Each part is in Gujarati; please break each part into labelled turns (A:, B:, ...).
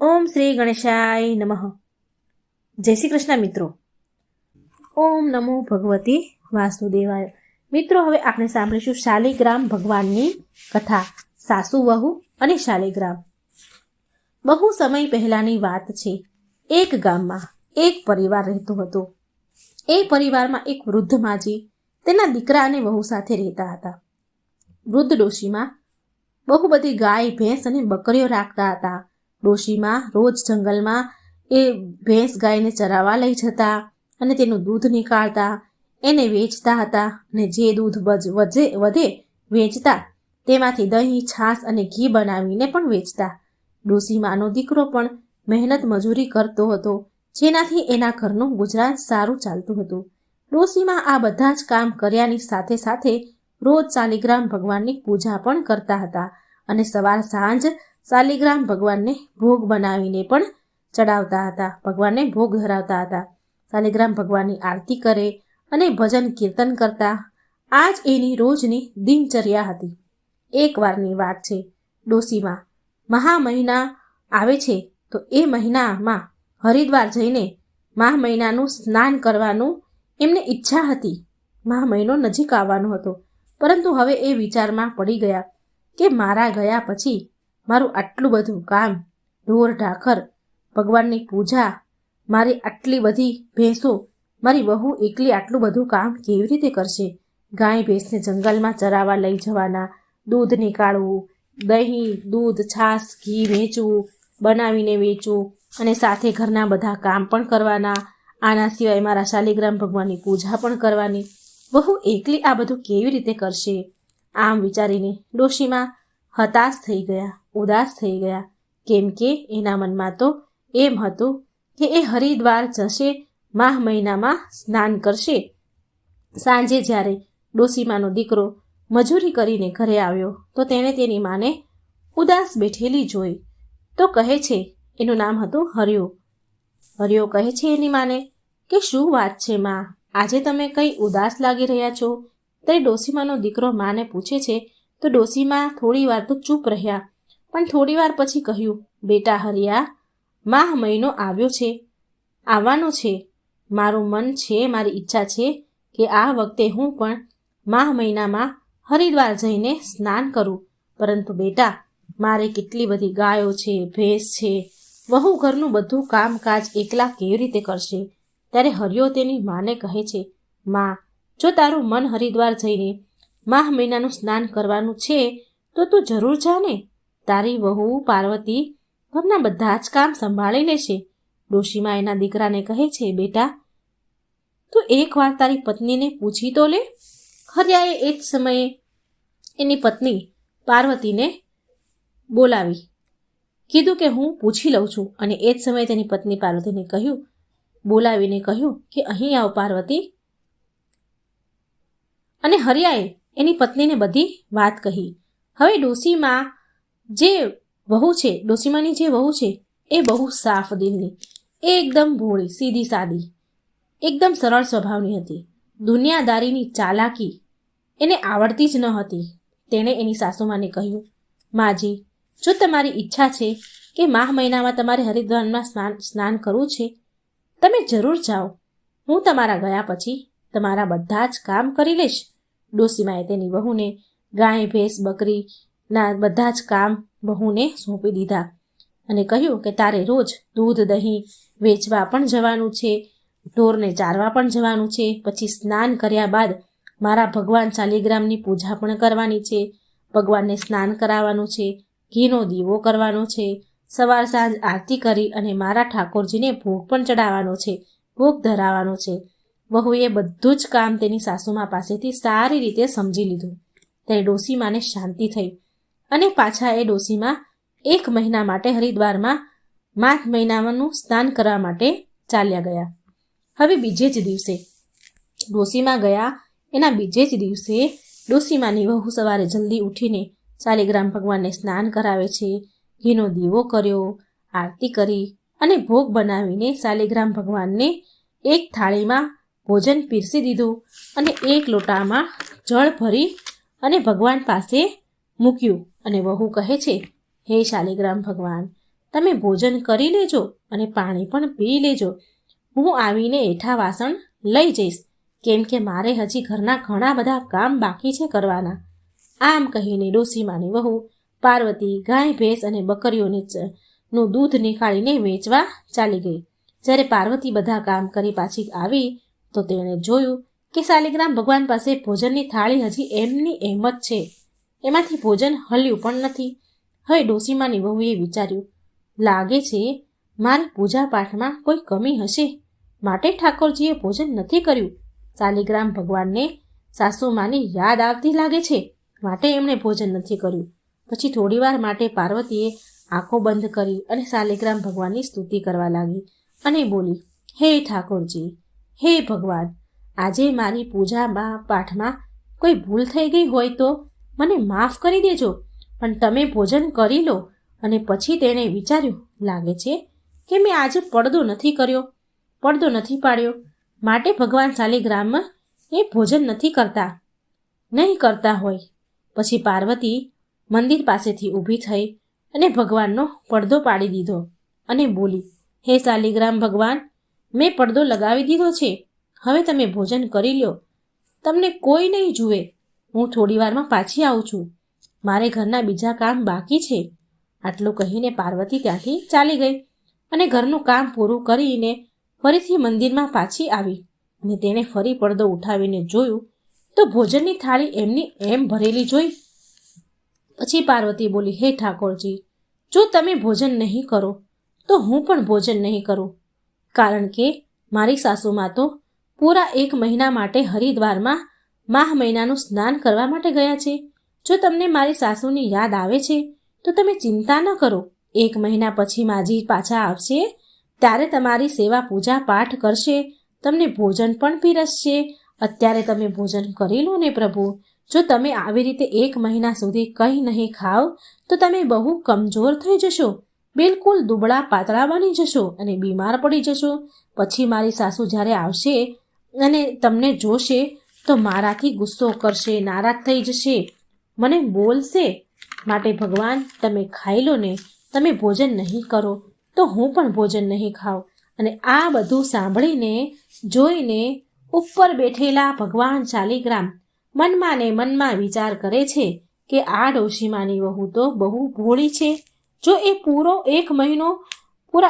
A: ઓમ શ્રી ગણેશાય નમઃ. જય શ્રી કૃષ્ણ મિત્રો. ઓમ નમો ભગવતી વાસુદેવાય. મિત્રો, હવે આપણે સાંભળીશું શાલિગ્રામ ભગવાનની કથા, સાસુ વહુ અને શાલિગ્રામ. બહુ સમય પહેલાની વાત છે. એક ગામમાં એક પરિવાર રહેતો હતો. એ પરિવારમાં એક વૃદ્ધ માજી તેના દીકરા અને વહુ સાથે રહેતા હતા. વૃદ્ધ ડોશીમાં બહુ બધી ગાય, ભેંસ અને બકરીઓ રાખતા હતા. ડોશીમાં રોજ જંગલમાં એ ભેંસ ગાયને ચરાવવા લઈ જતા અને તેનું દૂધ નીકાળતા, એને વેચતા હતા અને જે દૂધ વધે વેચતા તેમાંથી દહીં, છાશ અને ઘી બનાવીને પણ વેચતા. ડોશીમાનો દીકરો પણ મહેનત મજૂરી કરતો હતો, જેનાથી એના ઘરનું ગુજરાન સારું ચાલતું હતું. ડોશીમા આ બધા જ કામ કર્યાની સાથે સાથે રોજ શાલિગ્રામ ભગવાનની પૂજા પણ કરતા હતા અને સવાર સાંજ શાલિગ્રામ ભગવાનને ભોગ બનાવીને પણ ચડાવતા હતા, ભગવાનને ભોગ ધરાવતા હતા. શાલિગ્રામ ભગવાનની આરતી કરે અને ભજન કીર્તન કરતા. આ જ એની રોજની દિનચર્યા હતી. એક વારની વાત છે. ડોશીમાં મહા મહિના આવે છે તો એ મહિનામાં હરિદ્વાર જઈને મહા મહિનાનું સ્નાન કરવાનું એમને ઈચ્છા હતી. મહા મહિનો નજીક આવવાનો હતો, પરંતુ હવે એ વિચારમાં પડી ગયા કે મારા ગયા પછી મારું આટલું બધું કામ, ઢોર ઢાખર, ભગવાનની પૂજા, મારી આટલી બધી ભેંસો, મારી વહુ એકલી આટલું બધું કામ કેવી રીતે કરશે? ગાય ભેંસને જંગલમાં ચરાવવા લઈ જવાના, દૂધ નીકાળવું, દહીં, દૂધ, છાશ, ઘી વેચવું, બનાવીને વેચવું અને સાથે ઘરના બધા કામ પણ કરવાના. આના સિવાય મારા શાલિગ્રામ ભગવાનની પૂજા પણ કરવાની. વહુ એકલી આ બધું કેવી રીતે કરશે? આમ વિચારીને ડોશીમાં હતાશ થઈ ગયા, ઉદાસ થઈ ગયા. કેમ કે એના મનમાં તો એમ હતું કે એ હરિદ્વાર જશે, માહ મહિનામાં સ્નાન કરશે. સાંજે જ્યારે ડોશીમાનો દીકરો મજૂરી કરીને ઘરે આવ્યો તો તેણે તેની માને ઉદાસ બેઠેલી જોઈ. તો કહે છે, એનું નામ હતું હરિયો. હરિયો કહે છે એની માને કે શું વાત છે માં, આજે તમે કંઈ ઉદાસ લાગી રહ્યા છો? ત્યારે ડોશીમાનો દીકરો માને પૂછે છે તો ડોશીમા થોડી વાર તો ચૂપ રહ્યા, પણ થોડી વાર પછી કહ્યું, બેટા હરિયા, માહ મહિનો આવ્યો છે, આવવાનો છે. મારું મન છે, મારી ઈચ્છા છે કે આ વખતે હું પણ માહ મહિનામાં હરિદ્વાર જઈને સ્નાન કરું. પરંતુ બેટા, મારે કેટલી બધી ગાયો છે, ભેંસ છે, વહુ ઘરનું બધું કામકાજ એકલા કેવી રીતે કરશે? ત્યારે હરિયો તેની માને કહે છે, માં, જો તારું મન હરિદ્વાર જઈને માહ મહિનાનું સ્નાન કરવાનું છે તો તું જરૂર જા ને. તારી વહુ પાર્વતી ઘરના બધા જ કામ સંભાળી લેશે. ડોશીમા એના દીકરાને કહે છે, બેટા, તું એકવાર તારી પત્નીને પૂછી તો લે. હરિયાએ એ જ સમયે એની પત્ની પાર્વતીને બોલાવી, કીધું કે હું પૂછી લઉં છું. અને એ જ સમયે તેની પત્ની પાર્વતીને બોલાવીને કહ્યું કે અહીં આવ પાર્વતી. અને હરિયાએ એની પત્નીને બધી વાત કહી. હવે ડોશીમાની જે વહુ છે એ બહુ સાફ દિલની, એકદમ ભોળી, સીધી સાદી, એકદમ સરળ સ્વભાવની હતી. દુનિયાદારીની ચાલાકી એને આવડતી જ ન હતી. તેણે એની સાસુમાને કહ્યું, માજી, જો તમારી ઈચ્છા છે કે માહ મહિનામાં તમારે હરિદ્વારમાં સ્નાન કરવું છે, તમે જરૂર જાઓ. હું તમારા ગયા પછી તમારા બધા જ કામ કરી લઈશ. ડોશીમાએ તેની વહુને ગાય, ભેંસ, બકરીના બધા જ કામ વહુને સોંપી દીધા અને કહ્યું કે તારે રોજ દૂધ, દહીં વેચવા પણ જવાનું છે, ઢોરને ચારવા પણ જવાનું છે. પછી સ્નાન કર્યા બાદ મારા ભગવાન શાલિગ્રામની પૂજા પણ કરવાની છે, ભગવાનને સ્નાન કરાવવાનું છે, ઘીનો દીવો કરવાનો છે, સવાર સાંજ આરતી કરી અને મારા ઠાકોરજીને ભોગ પણ ચડાવવાનો છે, ભોગ ધરાવવાનો છે. વહુએ બધું જ કામ તેની સાસુમા પાસેથી સારી રીતે સમજી લીધું. ત્યારે ડોશીમાને શાંતિ થઈ અને પાછા એ ડોશીમા 1 મહિના માટે હરિદ્વારમાં માઘ મહિનાનું સ્નાન કરવા માટે ચાલ્યા ગયા. હવે બીજે જ દિવસે ડોશીમા ગયા, એના બીજે જ દિવસે ડોશીમાની વહુ સવારે જલ્દી ઉઠીને શાલિગ્રામ ભગવાનને સ્નાન કરાવે છે, ઘીનો દીવો કર્યો, આરતી કરી અને ભોગ બનાવીને શાલિગ્રામ ભગવાનને એક થાળીમાં ભોજન પીરસી દીધું અને એક લોટામાં જળ ભરી અને ભગવાન પાસે મૂક્યું. અને વહુ કહે છે, હે શાલિગ્રામ ભગવાન, તમે ભોજન કરી લેજો અને પાણી પણ પી લેજો. હું આવીને એઠા વાસણ લઈ જઈશ, કેમ કે મારે હજી ઘરના ઘણા બધા કામ બાકી છે કરવાના. આમ કહીને ડોસીમાની વહુ પાર્વતી ગાય ભેંસ અને બકરીઓને નું દૂધ નીકાળીને વેચવા ચાલી ગઈ. જ્યારે પાર્વતી બધા કામ કરી પાછી આવી તો તેણે જોયું કે શાલિગ્રામ ભગવાન પાસે ભોજનની થાળી હજી એમની એમ જ છે, એમાંથી ભોજન હલ્યું પણ નથી. હવે ડોસીમાની વહુએ વિચાર્યું, લાગે છે મારી પૂજા પાઠમાં કોઈ કમી હશે, માટે ઠાકોરજીએ ભોજન નથી કર્યું. શાલિગ્રામ ભગવાનને સાસુમાની યાદ આવતી લાગે છે, માટે એમણે ભોજન નથી કર્યું. પછી થોડીવાર માટે પાર્વતીએ આંખો બંધ કરી અને શાલિગ્રામ ભગવાનની સ્તુતિ કરવા લાગી અને બોલી, હે ઠાકોરજી, હે ભગવાન, આજે મારી પૂજામાં પાઠમાં કોઈ ભૂલ થઈ ગઈ હોય તો મને માફ કરી દેજો, પણ તમે ભોજન કરી લો. અને પછી તેણે વિચાર્યું, લાગે છે કે મેં આજે પડદો નથી કર્યો, પડદો નથી પાડ્યો, માટે ભગવાન શાલિગ્રામ એ ભોજન નથી કરતા હોય. પછી પાર્વતી મંદિર પાસેથી ઊભી થઈ અને ભગવાનનો પડદો પાડી દીધો અને બોલી, હે શાલિગ્રામ ભગવાન, મેં પડદો લગાવી દીધો છે, હવે તમે ભોજન કરી લો, તમને કોઈ નહીં જુએ. હું થોડી વારમાં પાછી આવું છું, મારે ઘરના બીજા કામ બાકી છે. આટલું કહીને પાર્વતી ત્યાંથી ચાલી ગઈ અને ઘરનું કામ પૂરું કરીને ફરીથી મંદિરમાં પાછી આવી અને તેણે ફરી પડદો ઉઠાવીને જોયું તો ભોજનની થાળી એમની એમ ભરેલી જોઈ. પછી પાર્વતી બોલી, હે ઠાકોરજી, જો તમે ભોજન નહીં કરો તો હું પણ ભોજન નહીં કરું, કારણ કે મારી સાસુમાં તો પૂરા 1 મહિના માટે હરિદ્વારમાં માહ મહિનાનું સ્નાન કરવા માટે ગયા છે. જો તમને મારી સાસુની યાદ આવે છે તો તમે ચિંતા ન કરો, 1 મહિના પછી માજી પાછા આવશે ત્યારે તમારી સેવા પૂજા પાઠ કરશે, તમને ભોજન પણ પીરસશે. અત્યારે તમે ભોજન કરી લો ને પ્રભુ. જો તમે આવી રીતે 1 મહિના સુધી કંઈ નહીં ખાઓ તો તમે બહુ કમજોર થઈ જશો, બિલકુલ દુબળા પાતળા બની જશો અને બીમાર પડી જશો. પછી મારી સાસુ જ્યારે આવશે અને તમને જોશે તો મારાથી ગુસ્સો કરશે, નારાજ થઈ જશે, મને બોલશે. માટે ભગવાન તમે ખાઈ લો ને, તમે ભોજન નહીં કરો તો હું પણ ભોજન નહીં ખાઉં. અને આ બધું સાંભળીને જોઈને ઉપર બેઠેલા ભગવાન શાલિગ્રામ મનમાં ને મનમાં વિચાર કરે છે કે આ ડોશીમાની વહુ તો બહુ ભોળી છે. જો એ પૂરા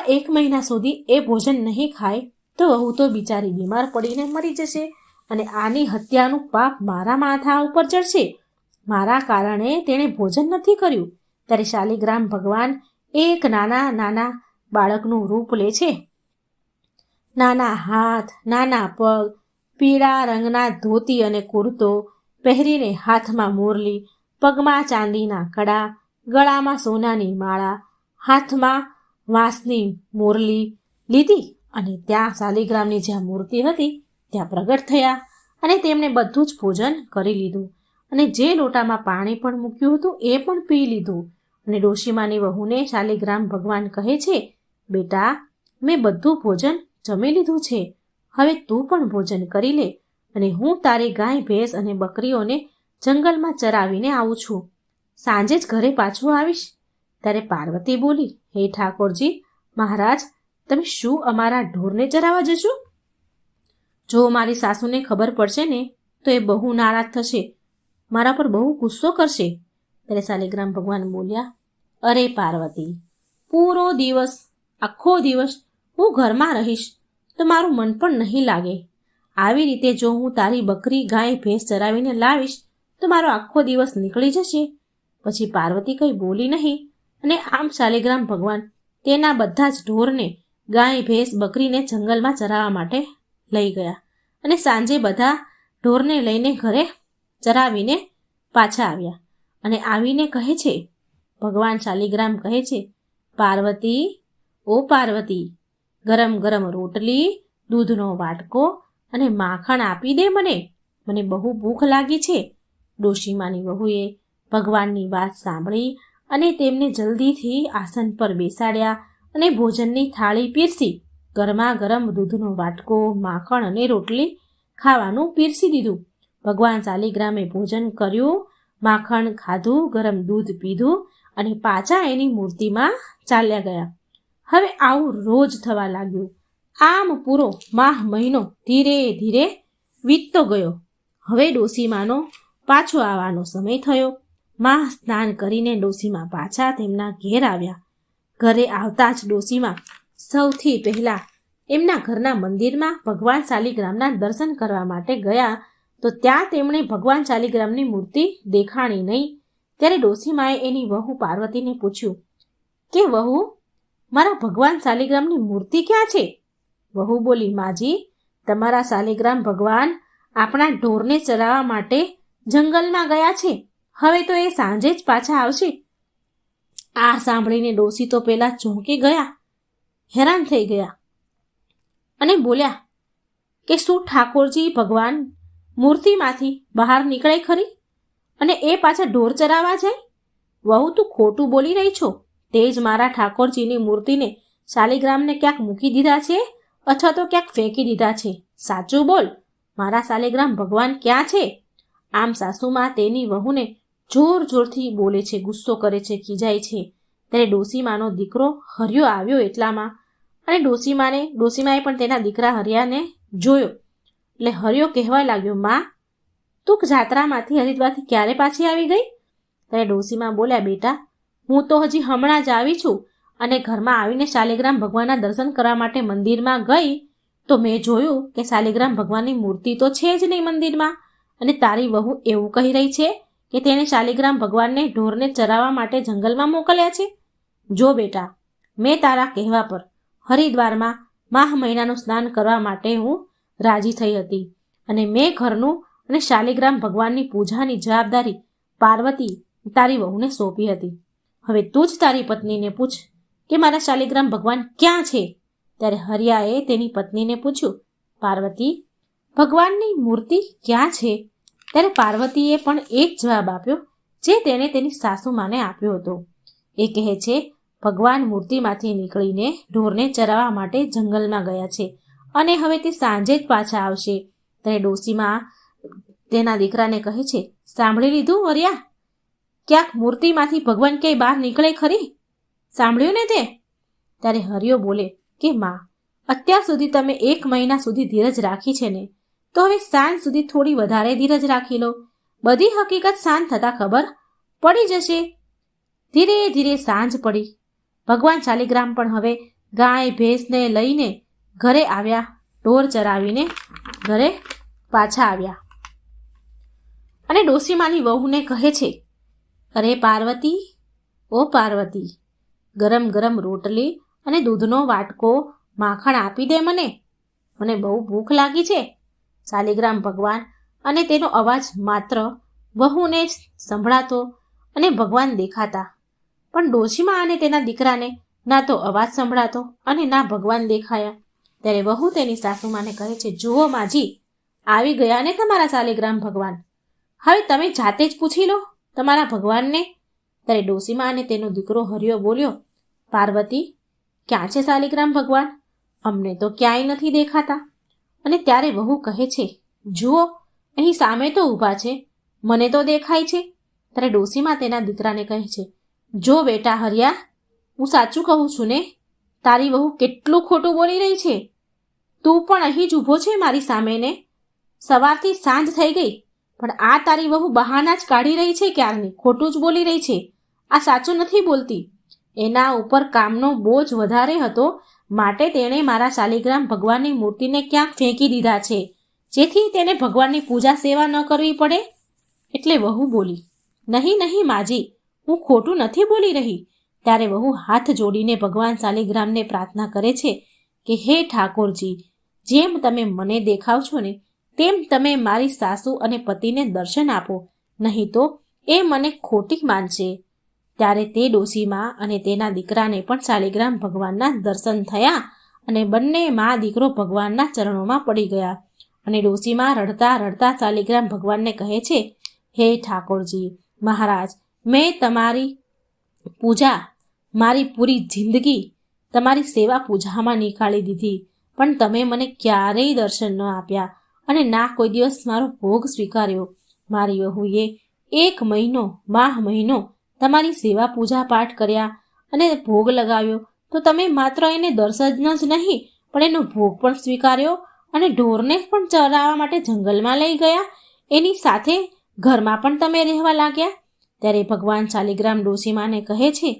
A: 1 મહિના સુધી એ ભોજન નહીં ખાય તો વહુ તો બિચારી બીમાર પડીને મરી જશે અને આની હત્યાનું પાપ મારા માથા ઉપર ચડશે. મારા કારણે તેણે ભોજન નથી કર્યું. ત્યારે શાલિગ્રામ ભગવાન એક નાના બાળકનું રૂપ લે છે. નાના હાથ, નાના પગ, પીળા રંગના ધોતી અને કુર્તો પહેરીને, હાથમાં મુરલી, પગમાં ચાંદીના કડા, ગળામાં સોનાની માળા, હાથમાં વાંસની મુરલી લીધી અને ત્યાં શાલિગ્રામની જ્યાં મૂર્તિ હતી ત્યાં પ્રગટ થયા અને તેમણે બધું જ ભોજન કરી લીધું અને જે લોટામાં પાણી પણ મૂક્યું હતું એ પણ પી લીધું. અને ડોશીમાની વહુને શાલિગ્રામ ભગવાન કહે છે, બેટા, મેં બધું ભોજન જમી લીધું છે, હવે તું પણ ભોજન કરી લે અને હું તારી ગાય ભેંસ અને બકરીઓને જંગલમાં ચરાવીને આવું છું, સાંજે જ ઘરે પાછું આવીશ. ત્યારે પાર્વતી બોલી, હે ઠાકોરજી મહારાજ, તમે શું અમારા ઢોરને ચરાવવા જશો? જો મારી સાસુને ખબર પડશે ને તો એ બહુ નારાજ થશે, મારા પર બહુ ગુસ્સો કરશે. ત્યારે શાલિગ્રામ ભગવાન બોલ્યા, અરે પાર્વતી, આખો દિવસ હું ઘરમાં રહીશ તો મારું મન પણ નહીં લાગે. આવી રીતે જો હું તારી બકરી ગાય ભેંસ ચરાવીને લાવીશ તો મારો આખો દિવસ નીકળી જશે. પછી પાર્વતી કંઈ બોલી નહીં અને આમ શાલિગ્રામ ભગવાન તેના બધા જ ઢોરને, ગાય ભેંસ બકરીને જંગલમાં ચરાવવા માટે લઈ ગયા અને સાંજે બધા ઢોરને લઈને ઘરે ચરાવીને પાછા આવ્યા. અને આવીને કહે છે, ભગવાન શાલિગ્રામ કહે છે, પાર્વતી, ઓ પાર્વતી, ગરમ ગરમ રોટલી, દૂધનો વાટકો અને માખણ આપી દે, મને બહુ ભૂખ લાગી છે. ડોશીમાની વહુએ ભગવાનની વાત સાંભળી અને તેમને જલ્દીથી આસન પર બેસાડ્યા અને ભોજનની થાળી પીરસી. ગરમા ગરમ દૂધનો વાટકો, માખણ અને રોટલી ખાવાનું પીરસી દીધું. ભગવાન શાલિગ્રામે ભોજન કર્યું, માખણ ખાધું, ગરમ દૂધ પીધું અને પાછા એની મૂર્તિમાં ચાલ્યા ગયા. હવે આવું રોજ થવા લાગ્યું. આમ પૂરો માહ મહિનો ધીરે ધીરે વીતતો ગયો. હવે ડોસીમાનો પાછો આવવાનો સમય થયો. મા સ્નાન કરીને ડોસીમાં પાછા તેમના ઘેર આવ્યા. ઘરે આવતા જ ડોસીમાં સૌથી પહેલા એમના ઘરના મંદિરમાં ભગવાન શાલિગ્રામના દર્શન કરવા માટે ગયા, તો ત્યાં તેમણે ભગવાન શાલિગ્રામની મૂર્તિ દેખાણી નહીં. ત્યારે ડોસીમાએ એની વહુ પાર્વતીને પૂછ્યું કે વહુ, મારા ભગવાન શાલિગ્રામની મૂર્તિ ક્યાં છે? વહુ બોલી, માજી, તમારા શાલિગ્રામ ભગવાન આપણા ઢોરને ચરાવવા માટે જંગલમાં ગયા છે. હવે તો એ સાંજે જ પાછા આવશે. આ સાંભળીને ડોસી તો પેલા ચોંકી ગયા, હેરાન થઈ ગયા અને બોલ્યા કે શું ઠાકોરજી ભગવાન મૂર્તિમાંથી બહાર નીકળે ખરી અને એ પાછા ઢોર ચરાવવા જાય? વહુ, તું ખોટું બોલી રહી છો. તે જ મારા ઠાકોરજીની મૂર્તિને શાલિગ્રામને ક્યાંક મૂકી દીધા છે અથવા તો ક્યાંક ફેંકી દીધા છે. સાચું બોલ, મારા શાલિગ્રામ ભગવાન ક્યાં છે? આમ સાસુમાં તેની વહુને જોર જોરથી બોલે છે, ગુસ્સો કરે છે, ખીજાય છે. ત્યારે ડોસીમાનો દીકરો હરિયો આવ્યો એટલામાં, અને ડોસીમાએ પણ તેના દીકરા હરિયાને જોયો. એટલે હરિયો કહેવા લાગ્યો, માં, તું જાત્રામાંથી હરિદ્વારથી ક્યારે પાછી આવી ગઈ? ત્યારે ડોસીમા બોલ્યા, બેટા, હું તો હજી હમણાં જ આવી છું, અને ઘરમાં આવીને શાલિગ્રામ ભગવાનના દર્શન કરવા માટે મંદિરમાં ગઈ તો મેં જોયું કે શાલિગ્રામ ભગવાનની મૂર્તિ તો છે જ નહીં મંદિરમાં, અને તારી વહુ એવું કહી રહી છે કે તેણે શાલિગ્રામ ભગવાનને ઢોરને ચરાવવા માટે જંગલમાં મોકલ્યા છે. જો બેટા, મેં તારા કહેવા પર હરિદ્વારમાં માહ મહિનાનું સ્નાન કરવા માટે હું રાજી થઈ હતી, અને મેં ઘરનું અને શાલિગ્રામ ભગવાનની પૂજાની જવાબદારી પાર્વતી તારી વહુને સોંપી હતી. હવે તું જ તારી પત્નીને પૂછ કે મારા શાલિગ્રામ ભગવાન ક્યાં છે? ત્યારે હરિયાએ તેની પત્નીને પૂછ્યું, પાર્વતી, ભગવાનની મૂર્તિ ક્યાં છે? ત્યારે પાર્વતીએ પણ એક જવાબ આપ્યો જે તેણે તેની સાસુમાને આપ્યો હતો. એ કહે છે, ભગવાન મૂર્તિમાંથી નીકળીને ઢોરને ચરાવવા માટે જંગલમાં ગયા છે અને હવે તે સાંજે જ પાછા આવશે. ત્યારે ડોસીમાં તેના દીકરાને કહે છે, સાંભળી લીધું હરિયા? ક્યાંક મૂર્તિમાંથી ભગવાન ક્યાંય બહાર નીકળે ખરી? સાંભળ્યું ને તે? ત્યારે હરિયો બોલે કે માં, અત્યાર સુધી તમે 1 મહિના સુધી ધીરજ રાખી છે ને, તો હવે સાંજ સુધી થોડી વધારે ધીરજ રાખી લો. બધી હકીકત સાંજ થતાં ખબર પડી જશે. ધીરે ધીરે સાંજ પડી. ભગવાન શાલિગ્રામ પણ હવે ગાય ભેંસને લઈને ઘરે આવ્યા. ઢોર ચરાવીને ઘરે પાછા આવ્યા અને ડોસીમાની વહુને કહે છે, અરે પાર્વતી, ઓ પાર્વતી, ગરમ ગરમ રોટલી અને દૂધનો વાટકો માખણ આપી દે મને બહુ ભૂખ લાગી છે. શાલિગ્રામ ભગવાન અને તેનો અવાજ માત્ર વહુને જ સંભળાતો અને ભગવાન દેખાતા, પણ ડોશીમા અને તેના દીકરાને ના તો અવાજ સંભળાતો અને ના ભગવાન દેખાયા. ત્યારે વહુ તેની સાસુમાને કહે છે, જુઓ માજી, આવી ગયા ને તમારા શાલિગ્રામ ભગવાન. હવે તમે જાતે જ પૂછી લો તમારા ભગવાનને. ત્યારે ડોશીમા અને તેનો દીકરો હરિયો બોલ્યો, પાર્વતી, ક્યાં છે શાલિગ્રામ ભગવાન? અમને તો ક્યાંય નથી દેખાતા. અને ત્યારે વહુ કહે છે, જુઓ, અહીં સામે તો ઊભા છે, મને તો દેખાય છે. ત્યારે ડોશીમા તેના દીકરાને કહે છે, જો બેટા હરિયા, હું સાચું કહું છું ને? તારી વહુ કેટલું ખોટું બોલી રહી છે. તું પણ અહીં જ ઊભો છે મારી સામે ને. સવારથી સાંજ થઈ ગઈ, પણ આ તારી વહુ બહાના જ કાઢી રહી છે ક્યારની, ખોટું જ બોલી રહી છે. આ સાચું નથી બોલતી. એના ઉપર કામનો બોજ વધારે હતો, માટે તેણે મારા શાલિગ્રામ ભગવાનની મૂર્તિને ક્યાંક ફેંકી દીધા છે, જેથી તેને ભગવાનની પૂજા સેવા ન કરવી પડે. એટલે વહુ બોલી, નહીં નહીં માજી, હું ખોટું નથી બોલી રહી. ત્યારે વહુ હાથ જોડીને ભગવાન શાલિગ્રામને પ્રાર્થના કરે છે કે હે ઠાકોરજી, જેમ તમે મને દેખાવ છો ને તેમ તમે મારી સાસુ અને પતિને દર્શન આપો, નહીં તો એ મને ખોટી માનશે. ત્યારે તે ડોશીમાં અને તેના દીકરાને પણ શાલિગ્રામ ભગવાનના દર્શન થયા અને બંને મા દીકરો ભગવાનના ચરણોમાં પડી ગયા. અને ડોશીમાં રડતા રડતા શાલિગ્રામ ભગવાનને કહે છે, હે ઠાકોરજી મહારાજ, મેં તમારી પૂજા, મારી પૂરી જિંદગી તમારી સેવા પૂજામાં નીકાળી દીધી, પણ તમે મને ક્યારેય દર્શન ન આપ્યા અને ના કોઈ દિવસ મારો ભોગ સ્વીકાર્યો. મારી વહુએ 1 મહિનો માહ મહિનો તમારી સેવા પૂજા પાઠ કર્યા અને ભોગ લગાવ્યો, તો તો તમે માત્ર એને દર્શન જ નહીં પણ એનો ભોગ પણ સ્વીકાર્યો અને ઢોરને પણ ચરાવવા માટે જંગલમાં લઈ ગયા, એની સાથે ઘરમાં પણ તમે રહેવા લાગ્યા. ત્યારે ભગવાન શાલિગ્રામ ડોશીમાને કહે છે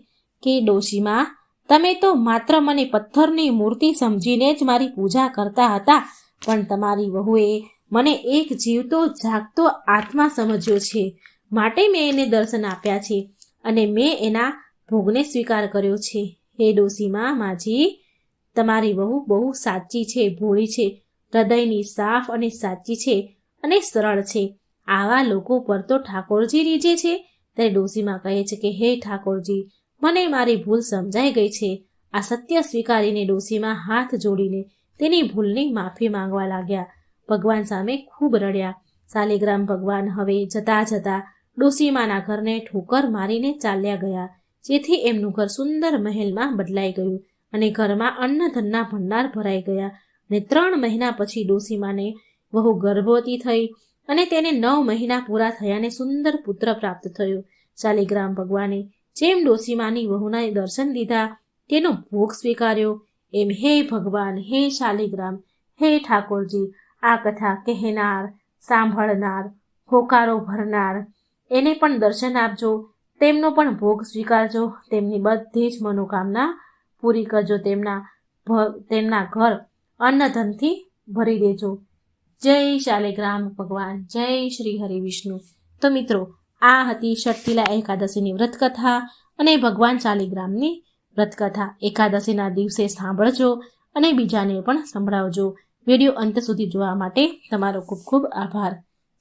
A: કે ડોશીમા, તમે તો માત્ર મને પથ્થરની મૂર્તિ સમજીને જ મારી પૂજા કરતા હતા, પણ તમારી વહુએ મને એક જીવતો જાગતો આત્મા સમજ્યો છે, માટે મેં એને દર્શન આપ્યા છે અને મેં એના ભોગને સ્વીકાર કર્યો છે. હે ડોશીમા માજી, તમારી વહુ બહુ સાચી છે, ભોળી છે, હૃદયની સાફ અને સાચી છે અને સરળ છે. આવા લોકો પર તો ઠાકોરજી રીઝે છે. ત્યારે ડોશીમા કહે છે કે હે ઠાકોરજી, મને મારી ભૂલ સમજાઈ ગઈ છે. આ સત્ય સ્વીકારીને ડોશીમા હાથ જોડીને તેની ભૂલની માફી માંગવા લાગ્યા. ભગવાન સામે ખૂબ રડ્યા. શાલિગ્રામ ભગવાન હવે જતા જતા ડોશીમાના ઘરને ઠોકર મારીને ચાલ્યા ગયા, જેથી એમનું ઘર સુંદર મહેલમાં બદલાઈ ગયું અને ઘરમાં અન્નધનના ભંડાર ભરાઈ ગયા. અને 3 મહિના પછી ડોશીમાને વહુ ગર્ભવતી થઈ અને તેને 9 મહિના પૂરા થયાને સુંદર પુત્ર પ્રાપ્ત થયો. શાલિગ્રામ ભગવાને જેમ ડોશીમાની વહુના દર્શન લીધા, તેનો ભોગ સ્વીકાર્યો, એમ હે ભગવાન, હે શાલિગ્રામ, હે ઠાકોરજી, આ કથા કહેનાર, સાંભળનાર, હોકારો ભરનાર એને પણ દર્શન આપજો, તેમનો પણ ભોગ સ્વીકારજો, તેમની બધી જ મનોકામના પૂરી કરજો, તેમના ઘર અન્નધનથી ભરી દેજો. જય શાલિગ્રામ ભગવાન, જય શ્રી હરિવિષ્ણુ. તો મિત્રો, આ હતી ષટતિલા એકાદશીની વ્રતકથા અને ભગવાન શાલિગ્રામની વ્રતકથા. એકાદશીના દિવસે સાંભળજો અને બીજાને પણ સંભળાવજો. વિડીયો અંત સુધી જોવા માટે તમારો ખૂબ ખૂબ આભાર.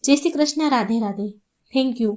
A: જય શ્રી કૃષ્ણ. રાધે રાધે. Thank you.